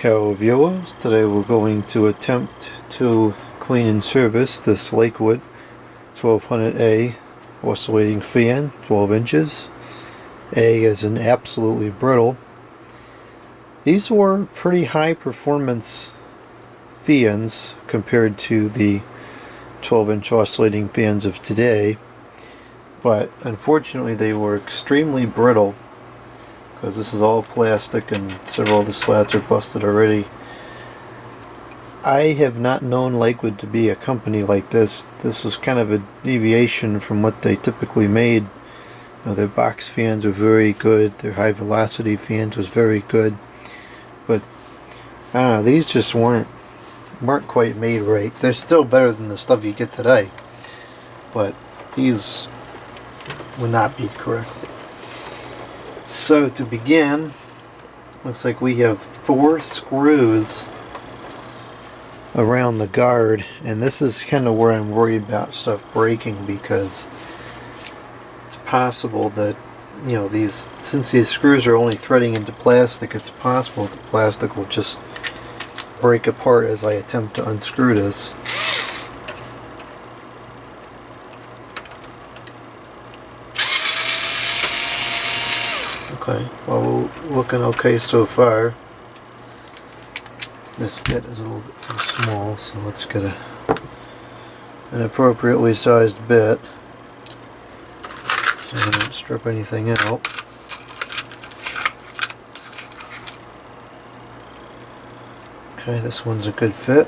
Hello viewers, today we're going to attempt to clean and service this Lakewood 1200A oscillating fan, 12 inches. A is in absolutely brittle. These were pretty high performance fans compared to the 12-inch oscillating fans of today, but unfortunately they were extremely brittle because this is all plastic and several of the slats are busted already. I have not known Lakewood to be a company like this. This was kind of a deviation from what they typically made. Their box fans were very good, their high velocity fans was very good, but I don't know, these just weren't quite made right. They're still better than the stuff you get today, but these would not be correctly. So to begin, looks like we have 4 screws around the guard, and this is kind of where I'm worried about stuff breaking, because it's possible that, since these screws are only threading into plastic, it's possible the plastic will just break apart as I attempt to unscrew this. Okay, well, we're looking okay so far. This bit is a little bit too small, so let's get an appropriately sized bit so I don't strip anything out. Okay, this one's a good fit.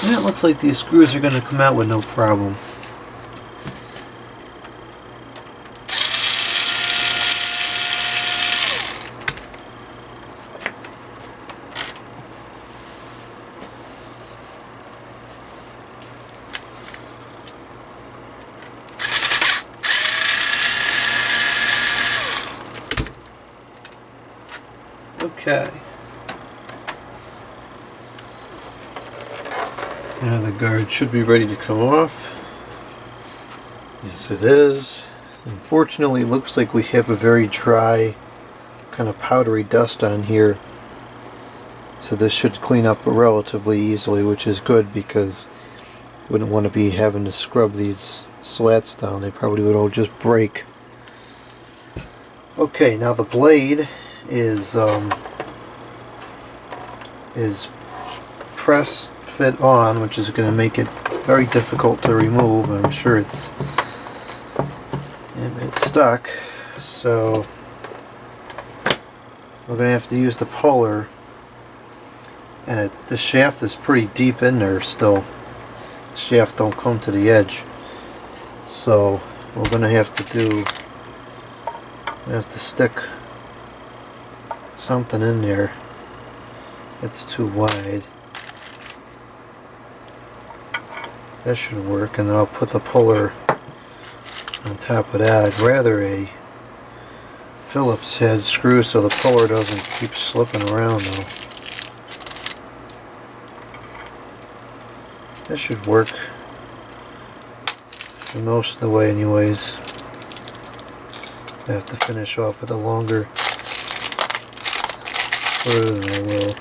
And it looks like these screws are going to come out with no problem. Okay. Now the guard should be ready to come off. Yes, it is. Unfortunately, it looks like we have a very dry, kind of powdery dust on here. So this should clean up relatively easily, which is good, because you wouldn't want to be having to scrub these slats down. They probably would all just break. Okay, now the blade is press fit on, which is going to make it very difficult to remove. I'm sure it's stuck, so we're going to have to use the puller, and the shaft is pretty deep in there still. The shaft don't come to the edge, so we're going to have to stick something in there. It's too wide. That should work, and then I'll put the puller on top of that. I'd rather a Phillips head screw so the puller doesn't keep slipping around though. That should work for most of the way anyways. I have to finish off with a longer screw than I will.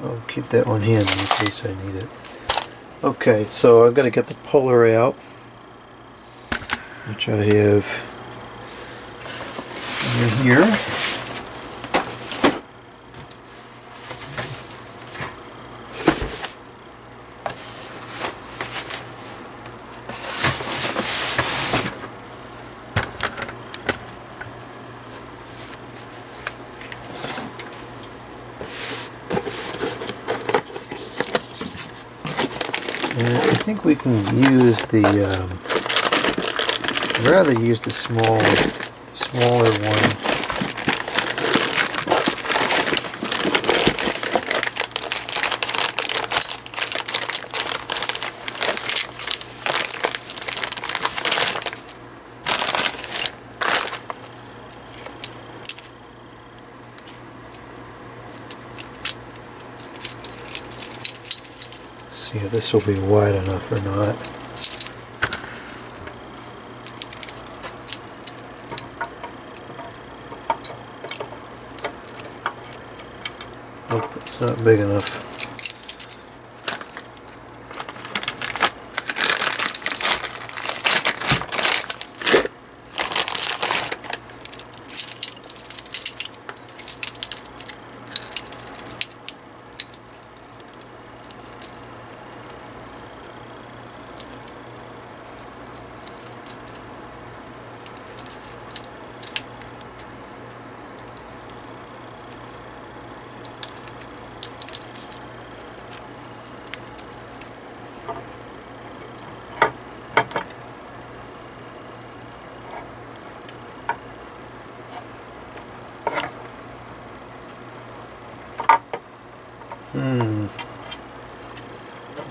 I'll keep that one handy in case I need it. Okay, so I've got to get the puller out, which I have in here. And I think we can use the, I'd rather use the smaller one. See if this will be wide enough or not. Nope, it's not big enough.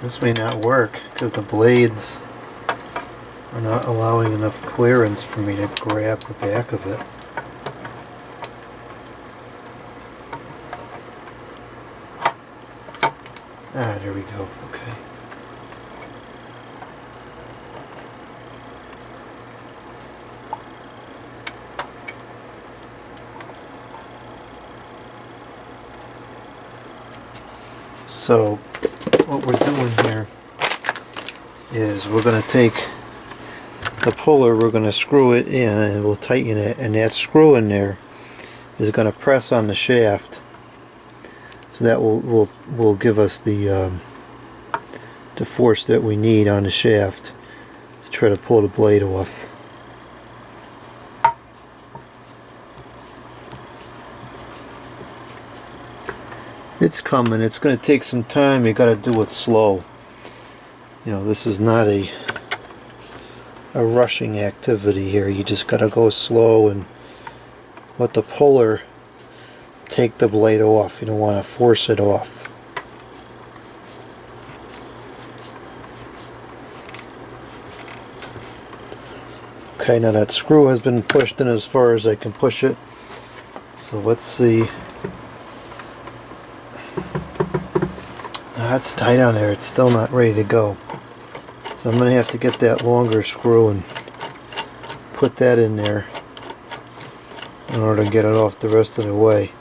This may not work because the blades are not allowing enough clearance for me to grab the back of it. Ah, there we go. Okay. So what we're doing here is we're going to take the puller, we're going to screw it in and we'll tighten it, and that screw in there is going to press on the shaft, so that will give us the force that we need on the shaft to try to pull the blade off. It's coming. It's going to take some time. You got to do it slow. You know, this is not a rushing activity here. You just got to go slow and let the puller take the blade off. You don't want to force it off. Okay, now that screw has been pushed in as far as I can push it. So let's see. That's tight on there. It's still not ready to go. So I'm going to have to get that longer screw and put that in there in order to get it off the rest of the way.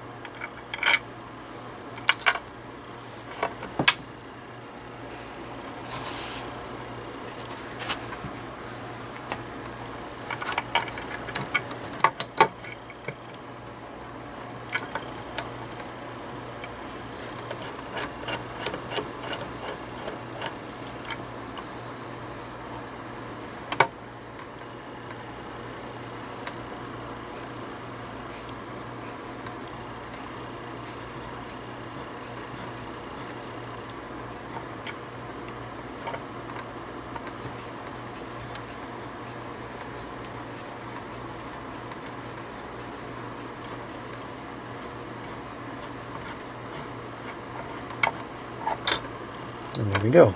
And there we go.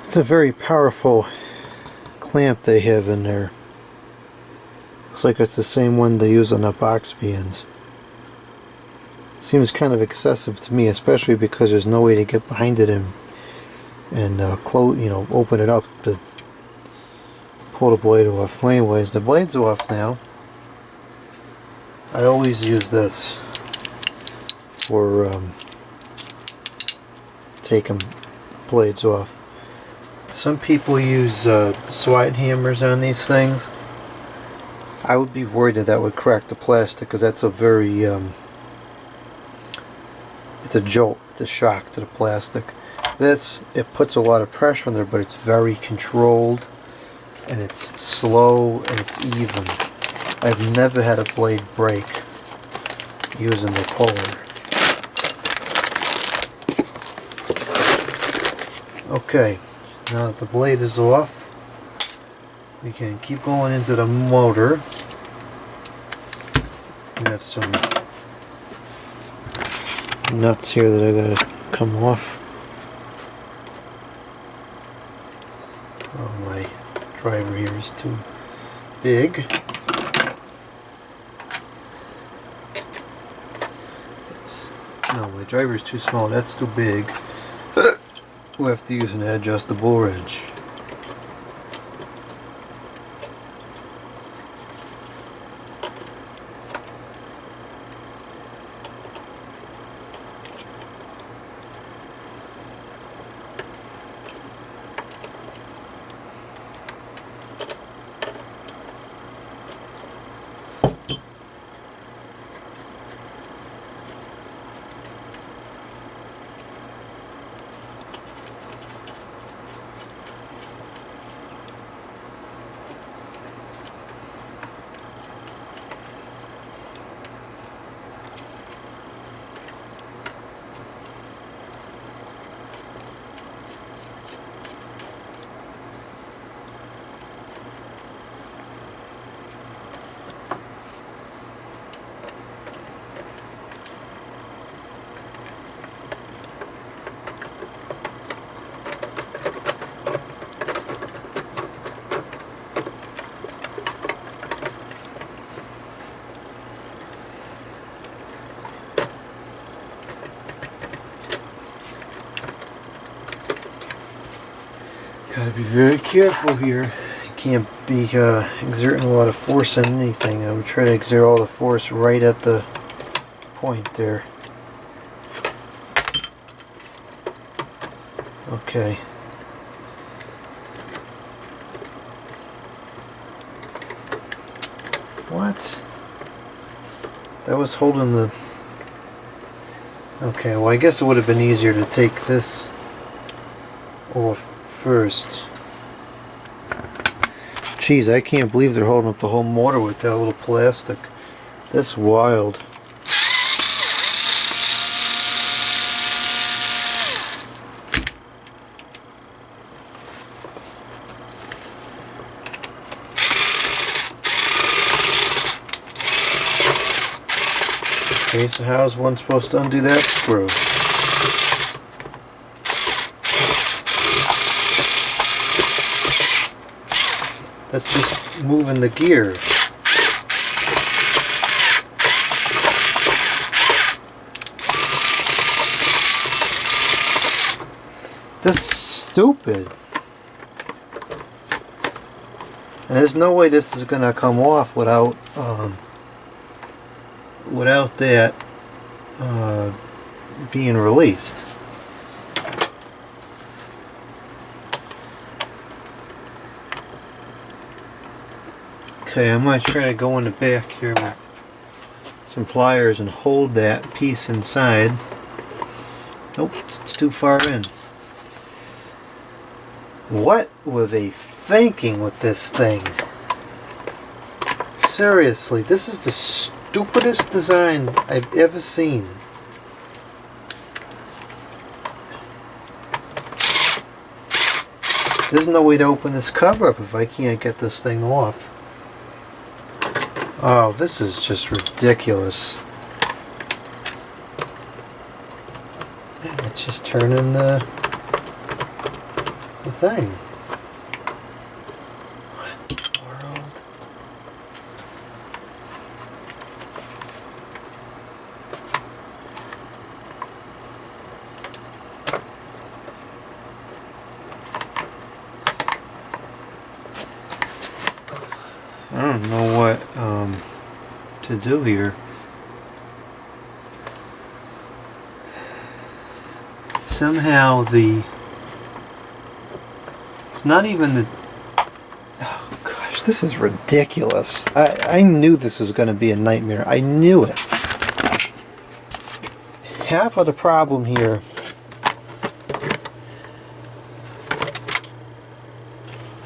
It's a very powerful clamp they have in there. Looks like it's the same one they use on the box fans. Seems kind of excessive to me, especially because there's no way to get behind it and close, you know, open it up to pull the blade off. Well, anyways, the blade's off now. I always use this for taking blades off. Some people use slide hammers on these things. I would be worried that that would crack the plastic, because that's a very it's a jolt, it's a shock to the plastic. This, it puts a lot of pressure on there, but it's very controlled and it's slow and it's even. I've never had a blade break using the puller. Okay, now that the blade is off, we can keep going into the motor. We got some nuts here that I gotta come off. Oh, my driver here is too big. No, my driver's too small. That's too big. We'll have to use an adjustable wrench. Gotta be very careful here. You can't be exerting a lot of force on anything. I would try to exert all the force right at the point there. Okay. What? That was holding the... Okay, well I guess it would have been easier to take this off first. Jeez, I can't believe they're holding up the whole motor with that little plastic. That's wild. Okay, so how's one supposed to undo that screw? That's just moving the gear. This is stupid. And there's no way this is gonna come off without that being released. Okay, I'm going to try to go in the back here with some pliers and hold that piece inside. Nope, it's too far in. What were they thinking with this thing? Seriously, this is the stupidest design I've ever seen. There's no way to open this cover up if I can't get this thing off. Oh, this is just ridiculous. It's just turning the thing. What in the world? I don't know what to do here. Somehow it's not even the... Oh gosh, this is ridiculous. I knew this was going to be a nightmare. I knew it. Half of the problem here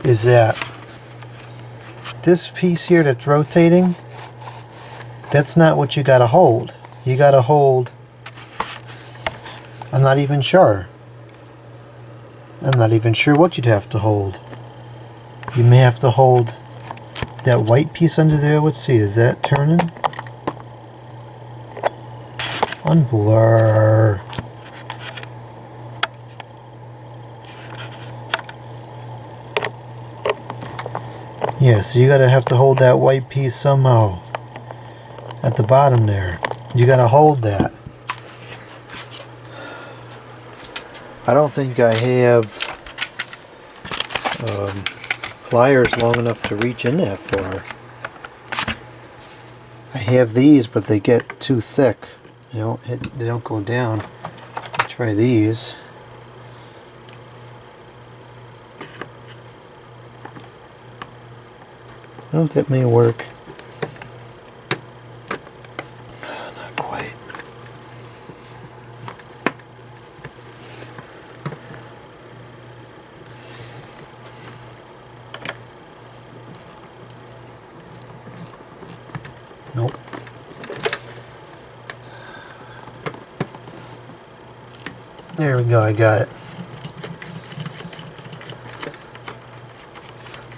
is that this piece here that's rotating, that's not what you gotta hold. You gotta hold, I'm not even sure what you'd have to hold. You may have to hold that white piece under there. Let's see, is that turning? Unblur. Yeah, so you gotta have to hold that white piece somehow at the bottom there. You gotta hold that. I don't think I have pliers long enough to reach in that far. I have these, but they get too thick. They don't go down. Try these. I don't think that may work. Not quite. Nope. There we go, I got it.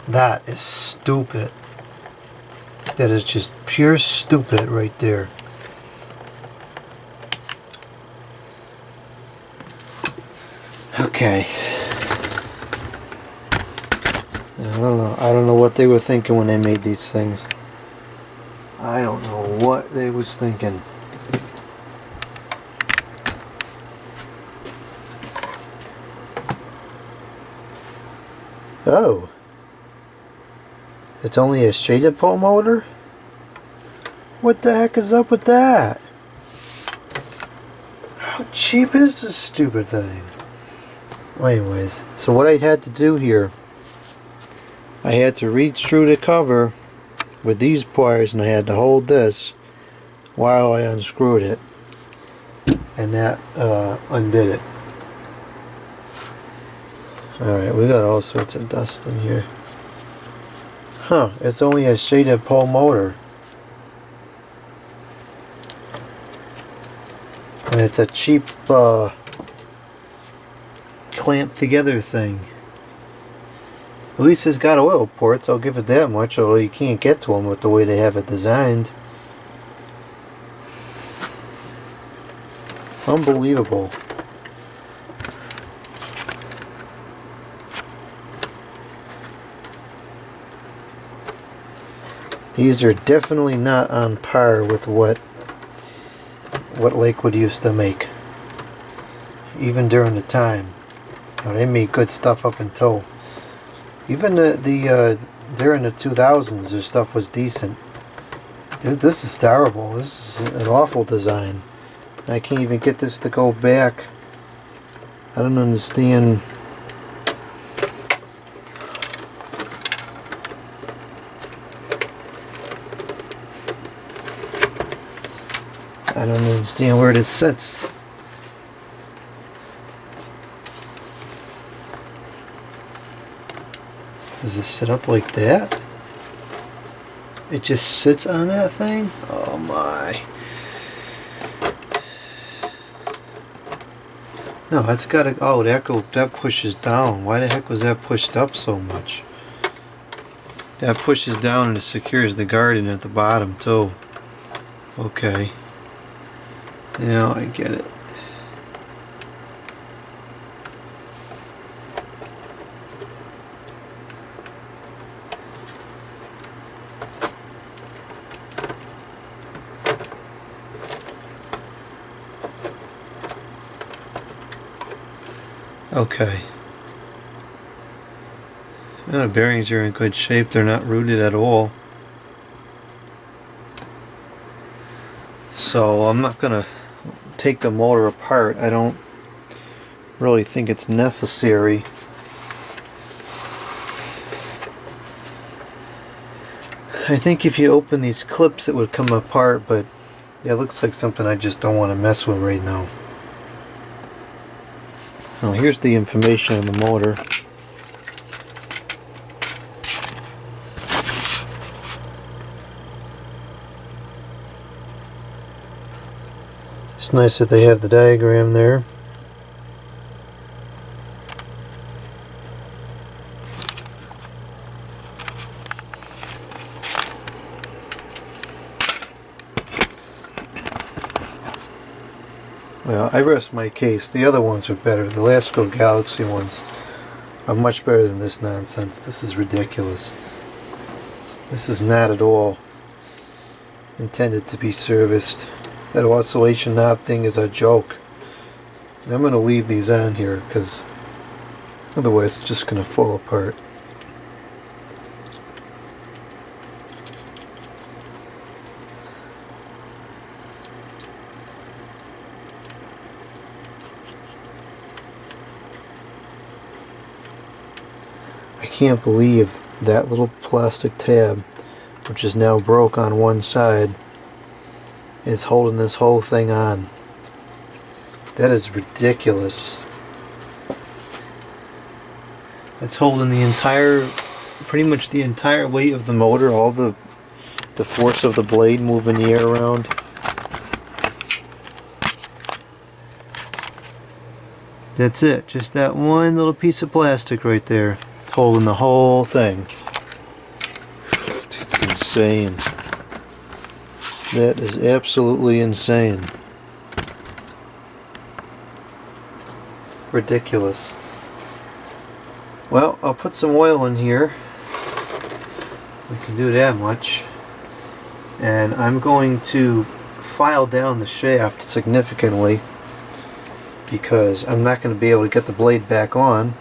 That is stupid. That is just pure stupid right there. Okay. I don't know. I don't know what they were thinking when they made these things. I don't know what they was thinking. Oh. It's only a shaded pole motor? What the heck is up with that? How cheap is this stupid thing? Anyways, so what I had to do here, I had to reach through the cover with these pliers, and I had to hold this while I unscrewed it, and that undid it. Alright, we got all sorts of dust in here. Huh, it's only a shaded pole motor. And it's a cheap clamp together thing. At least it's got oil ports, I'll give it that much, although you can't get to them with the way they have it designed. Unbelievable. These are definitely not on par with what Lakewood used to make. Even during the time. They made good stuff up until even during the 2000s, their stuff was decent. This is terrible. This is an awful design. I can't even get this to go back. I don't understand. I don't understand where this sits. Does it sit up like that? It just sits on that thing? Oh my. No, that's gotta, oh, that pushes down. Why the heck was that pushed up so much? That pushes down and it secures the guarding at the bottom too. Okay. Now I get it. Okay. The bearings are in good shape. They're not rooted at all. So I'm not going to take the motor apart. I don't really think it's necessary. I think if you open these clips it would come apart, but yeah, it looks like something I just don't want to mess with right now. Now here's the information on the motor. It's nice that they have the diagram there. Well, I rest my case. The other ones are better. The Lakewood Galaxy ones are much better than this nonsense. This is ridiculous. This is not at all intended to be serviced. That oscillation knob thing is a joke. I'm going to leave these on here because otherwise it's just going to fall apart. I can't believe that little plastic tab, which is now broke on one side, is holding this whole thing on. That is ridiculous. It's holding the entire, pretty much the entire weight of the motor, all the force of the blade moving the air around. That's it, just that one little piece of plastic right there, holding the whole thing. It's insane. That is absolutely insane. Ridiculous. Well, I'll put some oil in here. We can do that much. And I'm going to file down the shaft significantly because I'm not going to be able to get the blade back on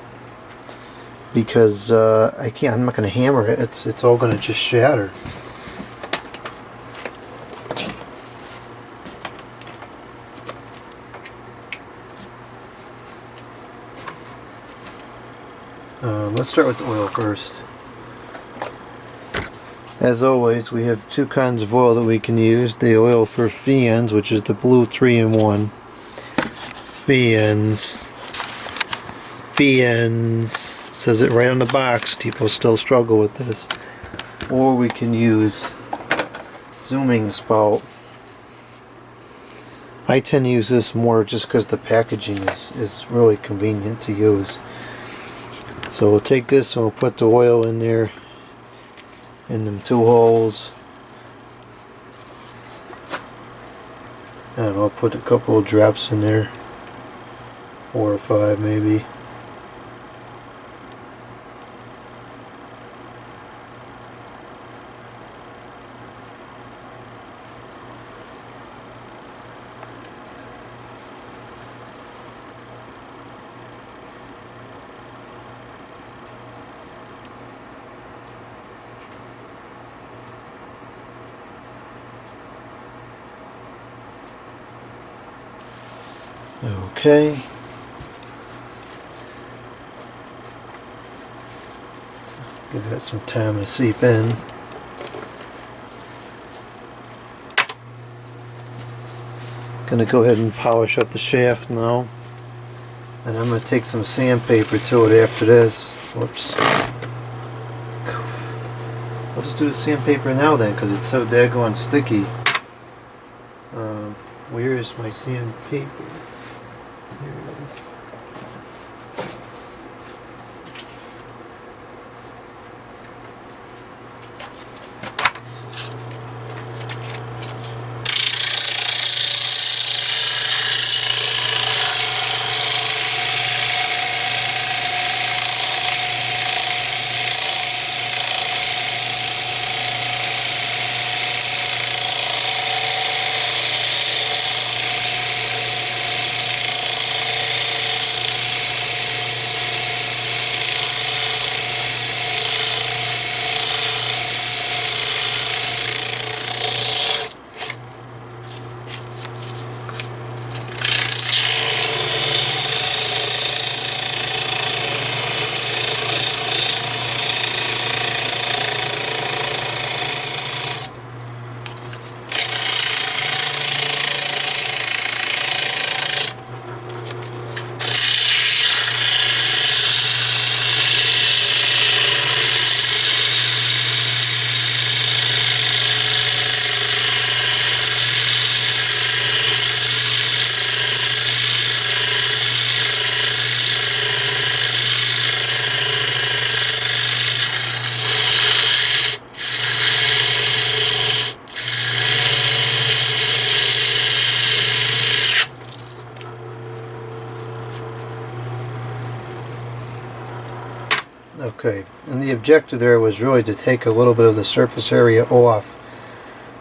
because I can't. I'm not going to hammer it. It's all going to just shatter. Let's start with the oil first. As always, we have two kinds of oil that we can use. The oil for fans, which is the blue 3-in-1. Fans. Says it right on the box. People still struggle with this. Or we can use zooming spout. I tend to use this more just because the packaging is really convenient to use. So we'll take this and we'll put the oil in there in them two holes, and I'll put a couple of drops in there, 4 or 5 maybe. Okay. Give that some time to seep in. Gonna go ahead and polish up the shaft now. And I'm gonna take some sandpaper to it after this. Whoops. I'll just do the sandpaper now then, because it's so daggone sticky. Where is my sandpaper? Here it is. Okay, and the objective there was really to take a little bit of the surface area off,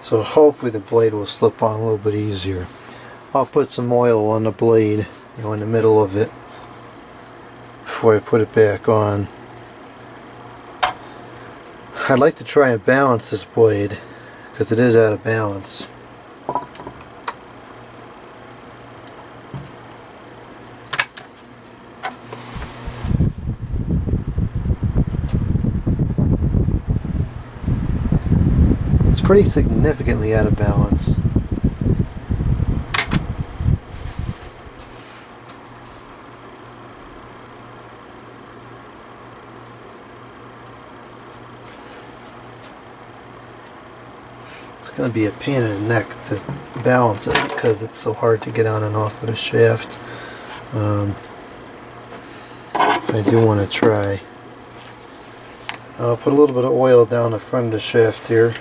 so hopefully the blade will slip on a little bit easier. I'll put some oil on the blade in the middle of it before I put it back on. I'd like to try and balance this blade because it is out of balance. It's pretty significantly out of balance. It's going to be a pain in the neck to balance it because it's so hard to get on and off of the shaft. I do want to try. I'll put a little bit of oil down the front of the shaft here.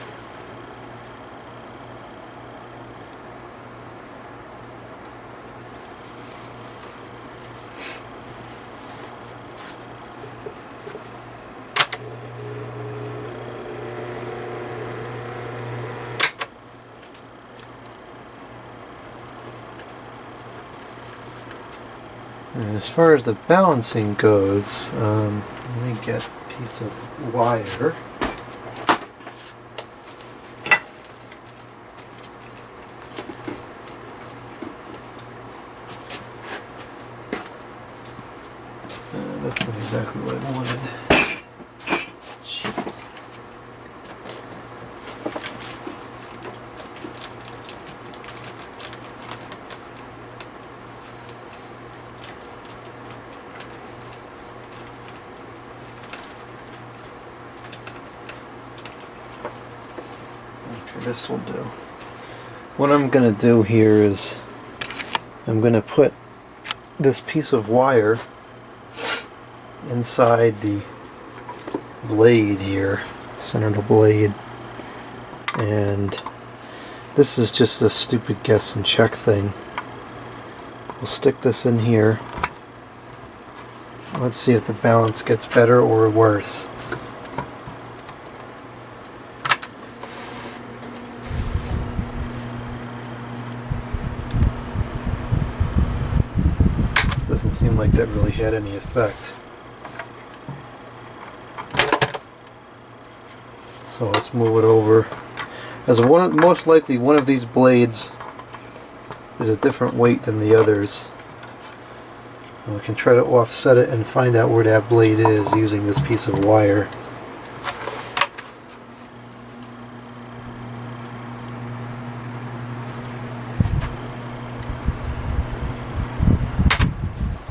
And as far as the balancing goes, let me get a piece of wire. That's not exactly what I wanted. Jeez. This will do. What I'm going to do here is I'm going to put this piece of wire inside the blade here, center of the blade, and this is just a stupid guess and check thing. We'll stick this in here. Let's see if the balance gets better or worse. Doesn't seem like that really had any effect. So let's move it over. As most likely one of these blades is a different weight than the others. And we can try to offset it and find out where that blade is using this piece of wire.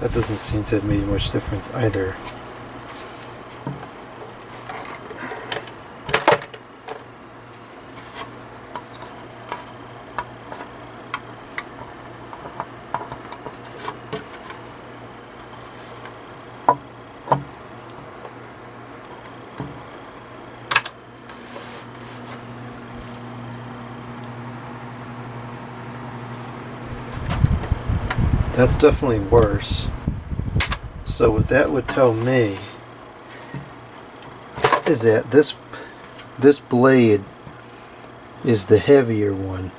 That doesn't seem to have made much difference either. That's definitely worse. So what that would tell me is that this blade is the heavier one,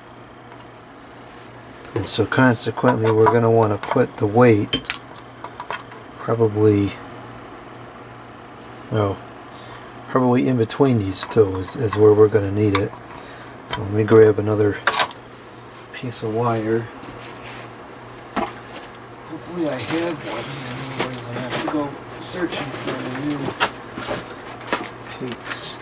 and so consequently we're going to want to put the weight probably in between these two is where we're going to need it. So let me grab another piece of wire. Hopefully I have one, otherwise I have to go searching for a new piece.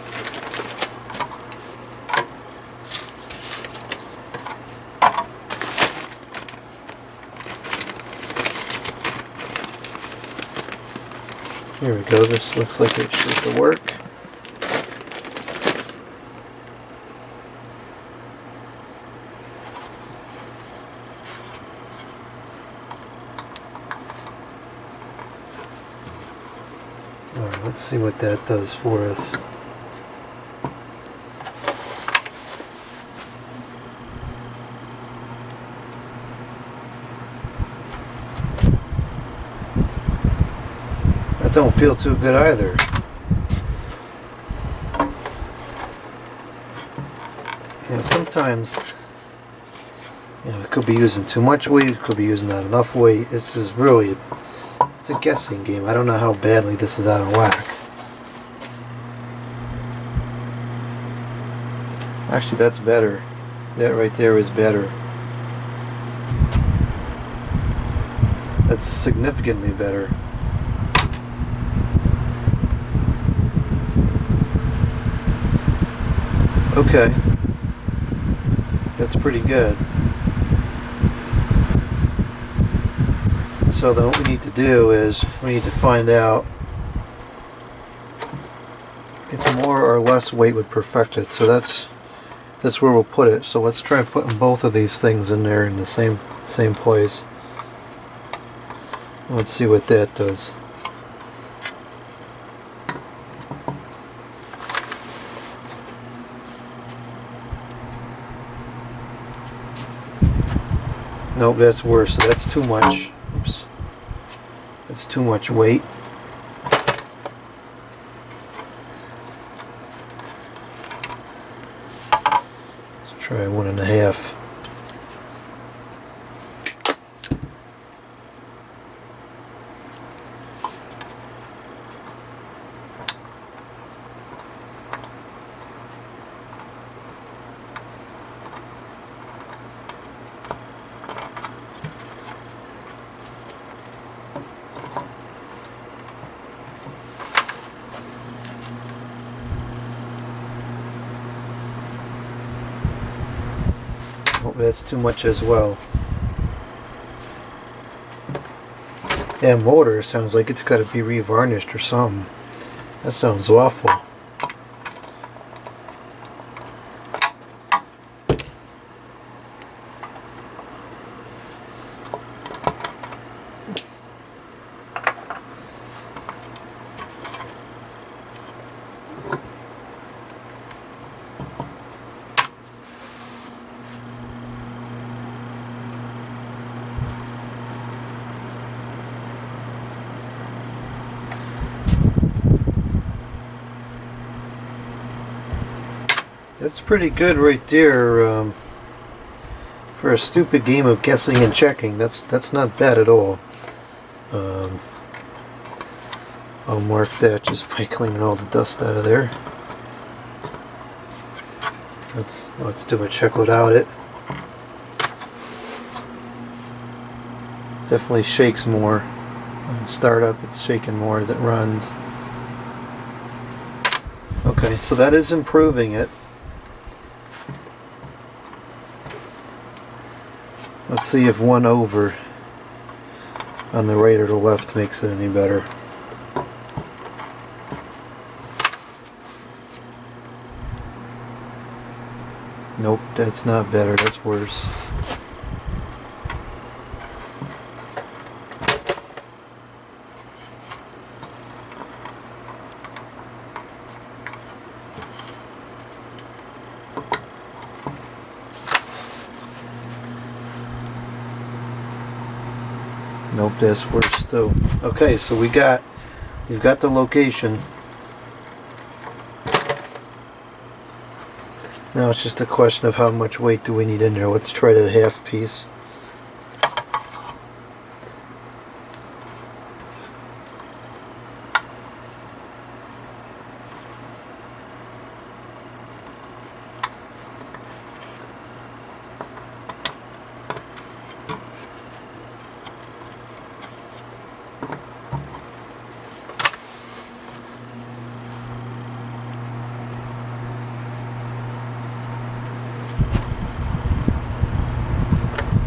Here we go, this looks like it should work. Alright, let's see what that does for us. That don't feel too good either. Yeah, You know, it could be using too much weight, it could be using not enough weight. This is really, it's a guessing game. I don't know how badly this is out of whack. Actually, that's better. That right there is better. That's significantly better. Okay. That's pretty good. So then what we need to do is we need to find out if more or less weight would perfect it. So that's where we'll put it. So let's try putting both of these things in there in the same place. Let's see what that does. Nope, that's worse. So that's too much. Oops. That's too much weight. Let's try 1.5. Oh, that's too much as well. That motor sounds like it's got to be revarnished or something. That sounds awful. That's pretty good right there for a stupid game of guessing and checking. That's not bad at all. I'll mark that just by cleaning all the dust out of there. Let's do a check without it. Definitely shakes more. On startup, it's shaking more as it runs. Okay, so that is improving it. Let's see if 1 over on the right or the left makes it any better. Nope, that's not better, that's worse. Nope, that's worse too. Okay, so we've got the location. Now it's just a question of how much weight do we need in there. Let's try that half piece.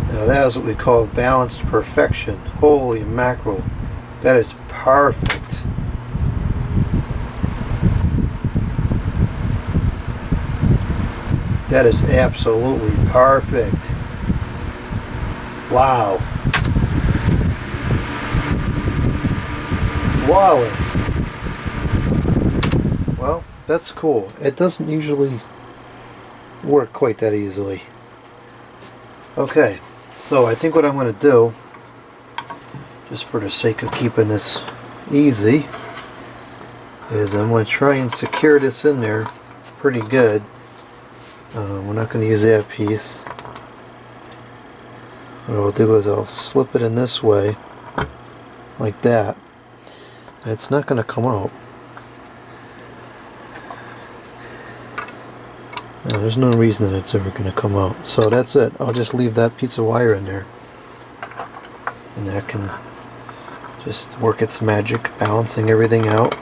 Now that is what we call balanced perfection. Holy mackerel. That is perfect. That is absolutely perfect. Wow. Flawless. Well, that's cool. It doesn't usually work quite that easily. Okay. So I think what I'm going to do, just for the sake of keeping this easy, is I'm going to try and secure this in there pretty good. We're not going to use that piece. What I'll do is I'll slip it in this way, like that, and it's not going to come out. No, there's no reason that it's ever going to come out. So that's it. I'll just leave that piece of wire in there, and that can just work its magic, balancing everything out.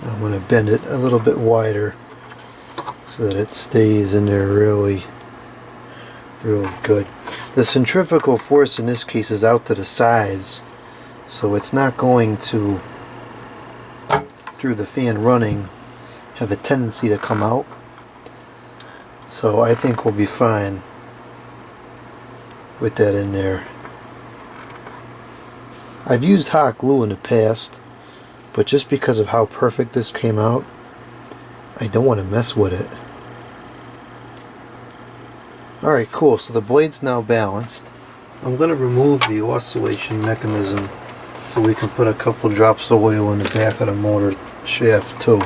I'm going to bend it a little bit wider so that it stays in there really good. The centrifugal force in this case is out to the sides, so it's not going to, through the fan running, have a tendency to come out. So I think we'll be fine with that in there. I've used hot glue in the past, but just because of how perfect this came out, I don't want to mess with it. Alright, cool. So the blade's now balanced. I'm going to remove the oscillation mechanism so we can put a couple drops of oil in the back of the motor shaft too.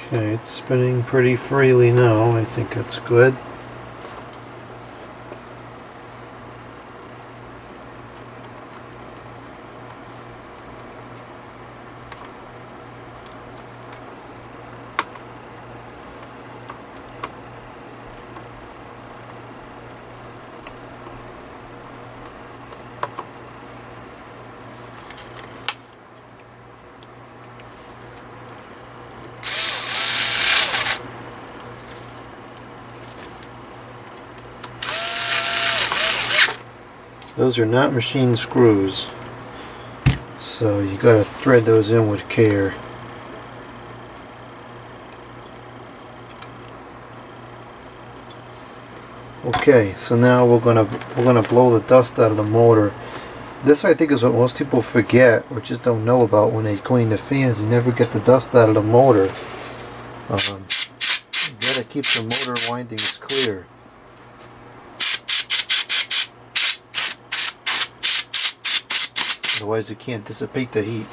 Okay, it's spinning pretty freely now. I think that's good. Those are not machine screws, so you gotta thread those in with care. Okay, so now we're gonna blow the dust out of the motor. This, I think, is what most people forget or just don't know about when they clean the fans. You never get the dust out of the motor. You gotta keep the motor windings clear. Otherwise it can't dissipate the heat.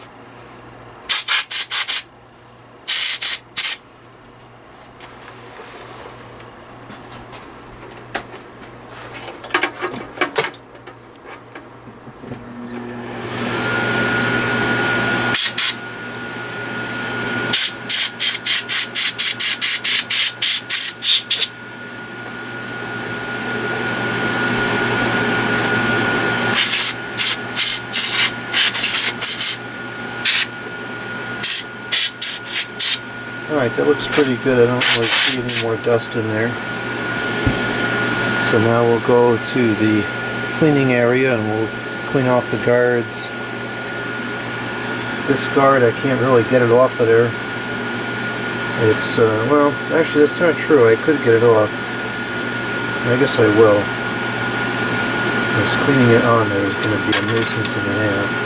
Alright, that looks pretty good. I don't really see any more dust in there. So now we'll go to the cleaning area and we'll clean off the guards. This guard, I can't really get it off of there. It's, well, actually that's not true. I could get it off. I guess I will. Because cleaning it on there is going to be a nuisance and a half.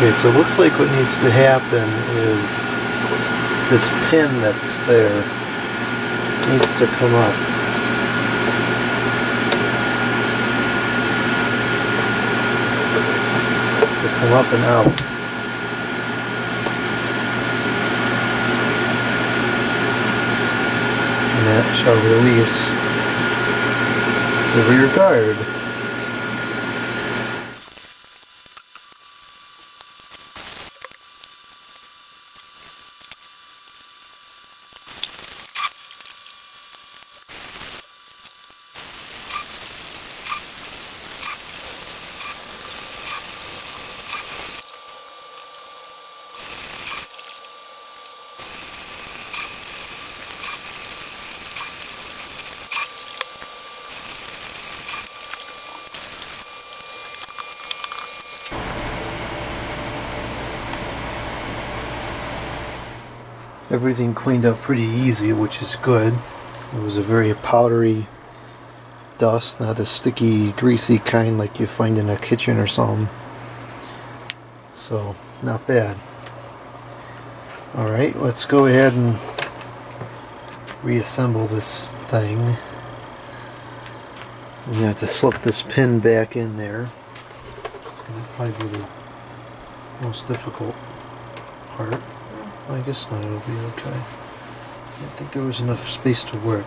Okay, so it looks like what needs to happen is this pin that's there needs to come up. It's to come up and out. And that shall release the rear guard. Everything cleaned up pretty easy, which is good. It was a very powdery dust, not the sticky, greasy kind like you find in a kitchen or something. So, not bad. Alright, let's go ahead and reassemble this thing. We have to slip this pin back in there. It's going to probably be the most difficult part. I guess not, it'll be okay. I didn't think there was enough space to work.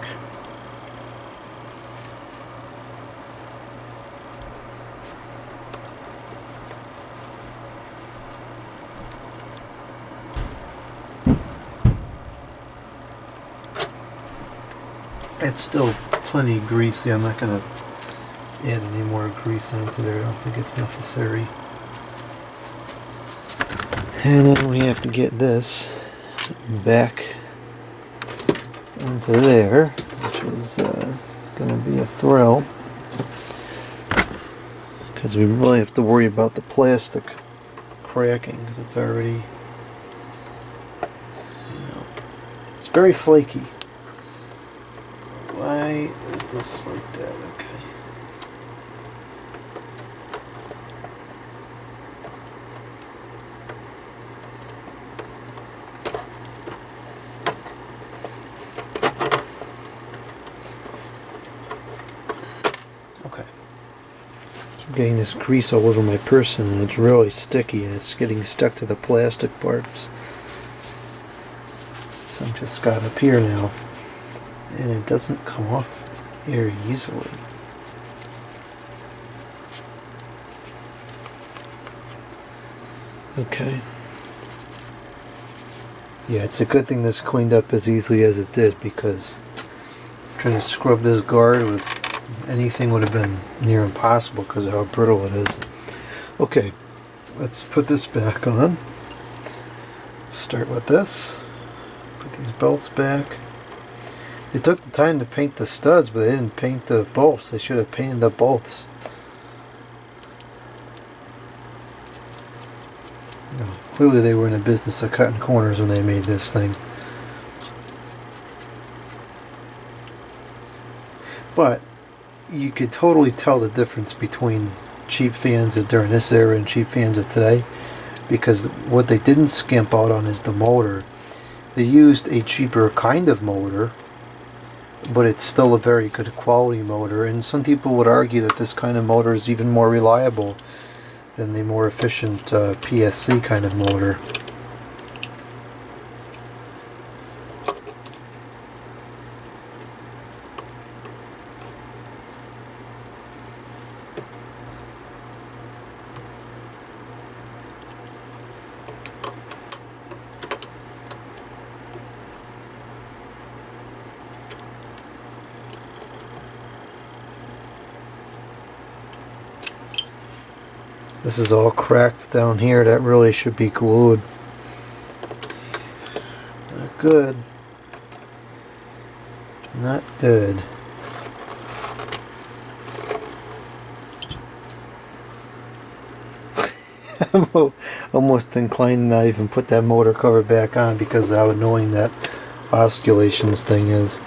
It's still plenty greasy. I'm not going to add any more grease onto there. I don't think it's necessary. And then we have to get this back into there, which is going to be a thrill, because we really have to worry about the plastic cracking, because it's already, it's very flaky. Why is this like that? Okay. Getting this grease all over my person, and it's really sticky, and it's getting stuck to the plastic parts. So I'm just got up here now, and it doesn't come off very easily. Okay. Yeah, it's a good thing this cleaned up as easily as it did, because trying to scrub this guard with anything would have been near impossible because of how brittle it is. Okay, let's put this back on. Start with this. Put these bolts back. They took the time to paint the studs, but they didn't paint the bolts. They should have painted the bolts. No, clearly they were in the business of cutting corners when they made this thing. But you could totally tell the difference between cheap fans during this era and cheap fans of today, because what they didn't skimp out on is the motor. They used a cheaper kind of motor, but it's still a very good quality motor, and some people would argue that this kind of motor is even more reliable than the more efficient PSC kind of motor. This is all cracked down here. That really should be glued. Not good. Not good. I'm almost inclined to not even put that motor cover back on because of how annoying that oscillations thing is.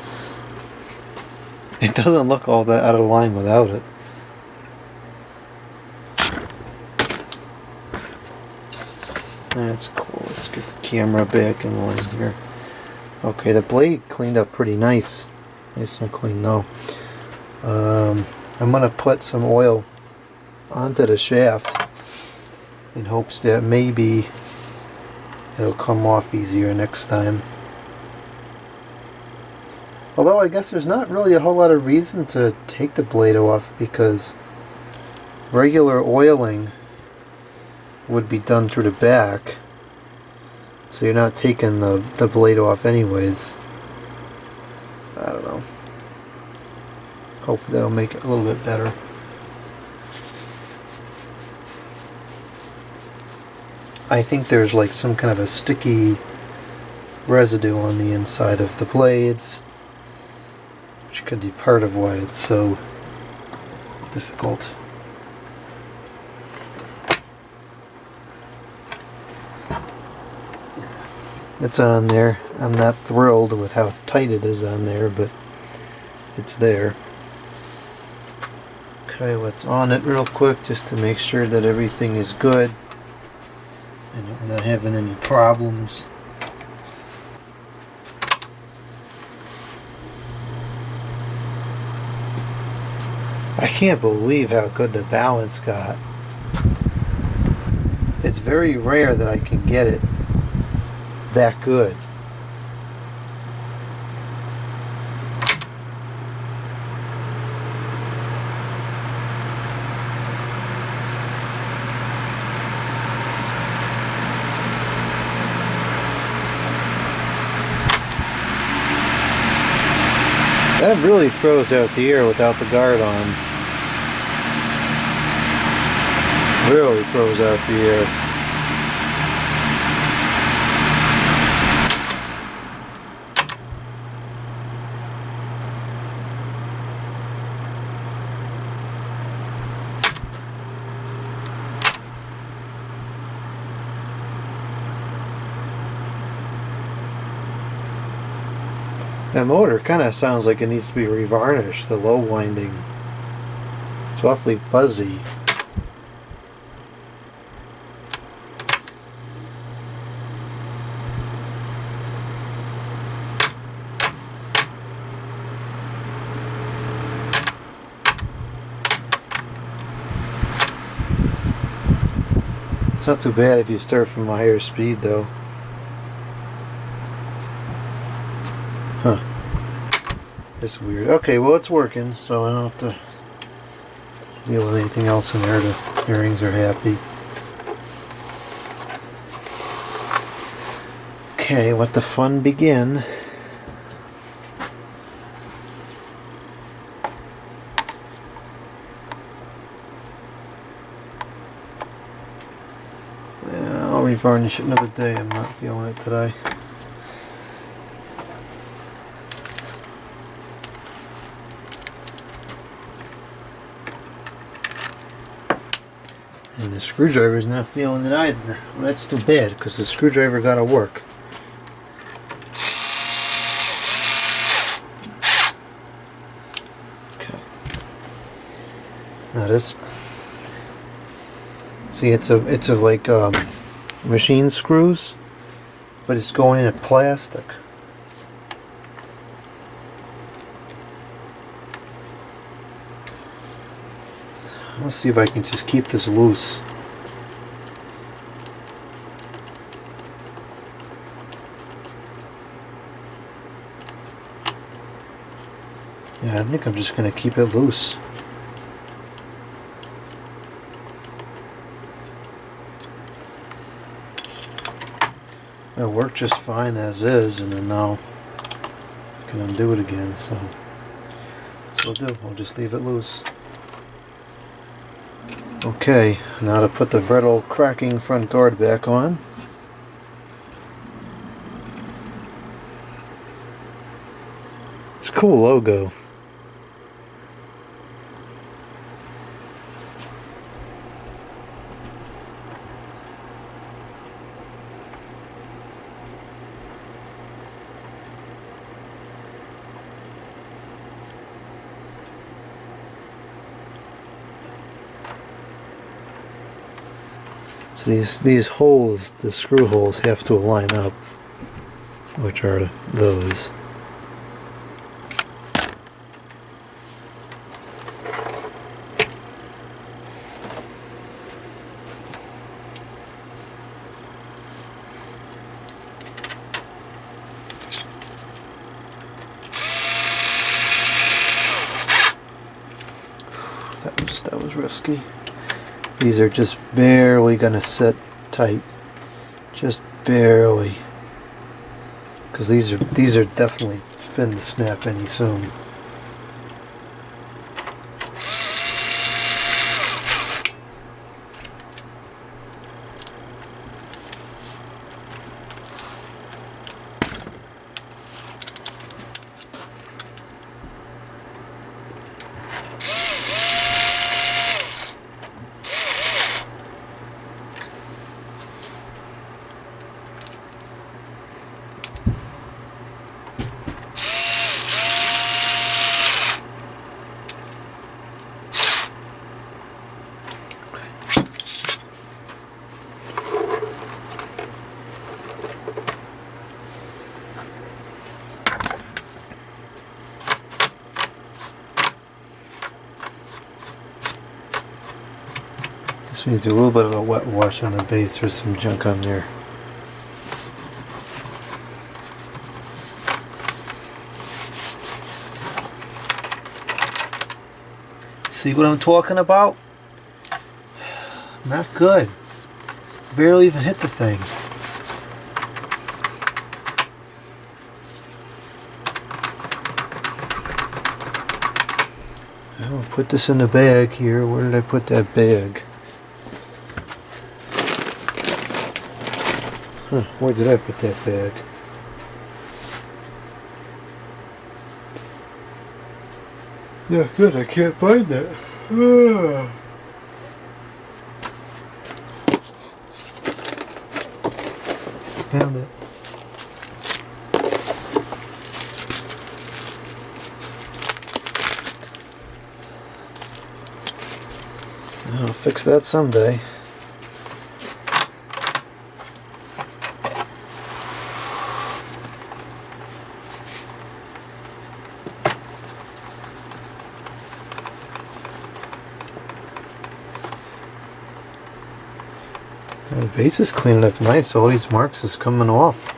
It doesn't look all that out of line without it. That's cool. Let's get the camera back in line here. Okay, the blade cleaned up pretty nice. Nice and clean though. I'm gonna put some oil onto the shaft in hopes that maybe it'll come off easier next time. Although I guess there's not really a whole lot of reason to take the blade off, because regular oiling would be done through the back, so you're not taking the blade off anyways. I don't know. Hopefully that'll make it a little bit better. I think there's like some kind of a sticky residue on the inside of the blades, which could be part of why it's so difficult. It's on there. I'm not thrilled with how tight it is on there, but it's there. Okay, let's on it real quick just to make sure that everything is good and that we're not having any problems. I can't believe how good the balance got. It's very rare that I can get it that good. That really throws out the air without the guard on. Really throws out the air. That motor kind of sounds like it needs to be revarnished, the low winding. It's awfully buzzy. It's not too bad if you start from a higher speed though. Huh. It's weird. Okay, well it's working, so I don't have to deal with anything else in there. The bearings are happy. Okay, let the fun begin. Yeah, I'll revarnish it another day. I'm not feeling it today. And the screwdriver's not feeling it either. Well, that's too bad, because the screwdriver gotta work. Okay. Now this, see, it's a like machine screws, but it's going into plastic. Let's see if I can just keep this loose. Yeah, I think I'm just going to keep it loose. It'll work just fine as is, and then now I can undo it again, so that's what I'll do. I'll just leave it loose. Okay, now to put the brittle cracking front guard back on. It's a cool logo. So these holes, the screw holes, have to line up, which are those. That was risky. These are just barely gonna sit tight, just barely, because these are definitely fin to snap any soon. Just need to do a little bit of a wet wash on the base. There's some junk on there. See what I'm talking about? Not good. Barely even hit the thing. I'll put this in the bag here. Where did I put that bag? Huh, where did I put that bag? Yeah, good, I can't find that. Found it. I'll fix that someday. The base is cleaning up nice. All these marks is coming off.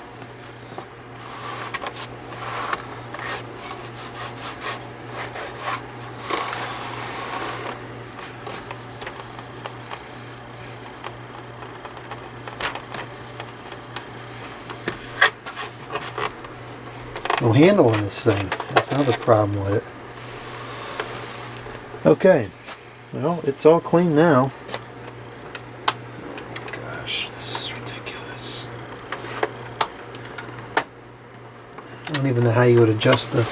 No handle on this thing. That's another problem with it. Okay. Well, it's all clean now. This is ridiculous. I don't even know how you would adjust the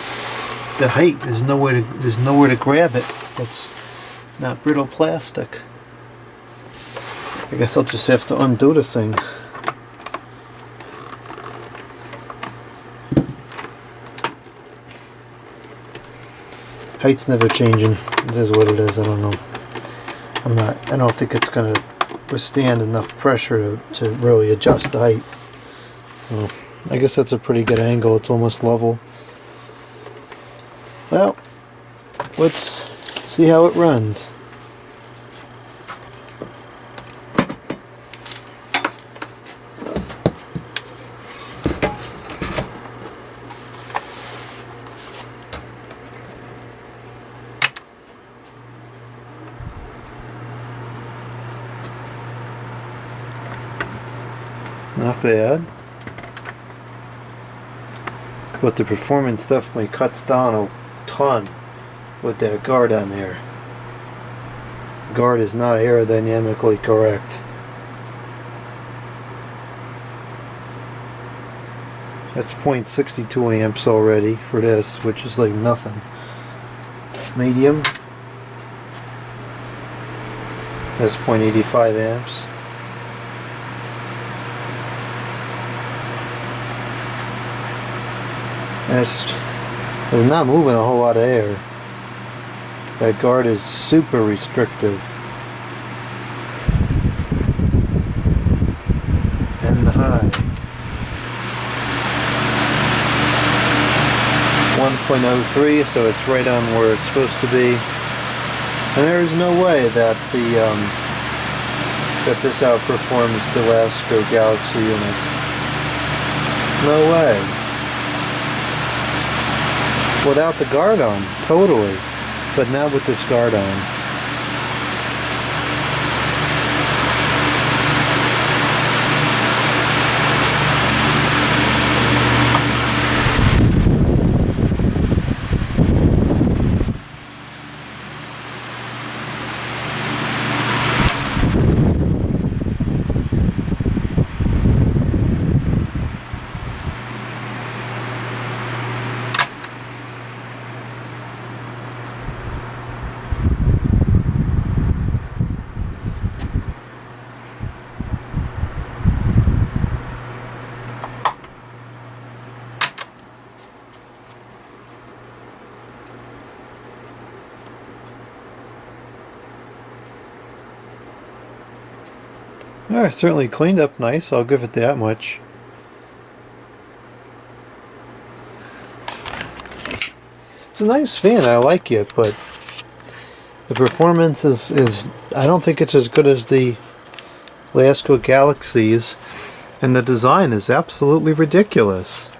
height. There's nowhere to grab it. That's not brittle plastic. I guess I'll just have to undo the thing. Height's never changing. It is what it is. I don't know. I don't think it's gonna withstand enough pressure to really adjust the height. Well, I guess that's a pretty good angle. It's almost level. Well, let's see how it runs. Not bad, but the performance definitely cuts down a ton with that guard on there. Guard is not aerodynamically correct. That's 0.62 amps already for this, which is like nothing. Medium, that's 0.85 amps. And it's not moving a whole lot of air. That guard is super restrictive. 1.03, so it's right on where it's supposed to be. And there is no way that that this outperforms the Lasco Galaxy units. No way. Without the guard on, totally. But not with this guard on. Alright, certainly cleaned up nice, I'll give it that much. It's a nice fan, I like it, but the performance is I don't think it's as good as the Lasco Galaxies, and the design is absolutely ridiculous.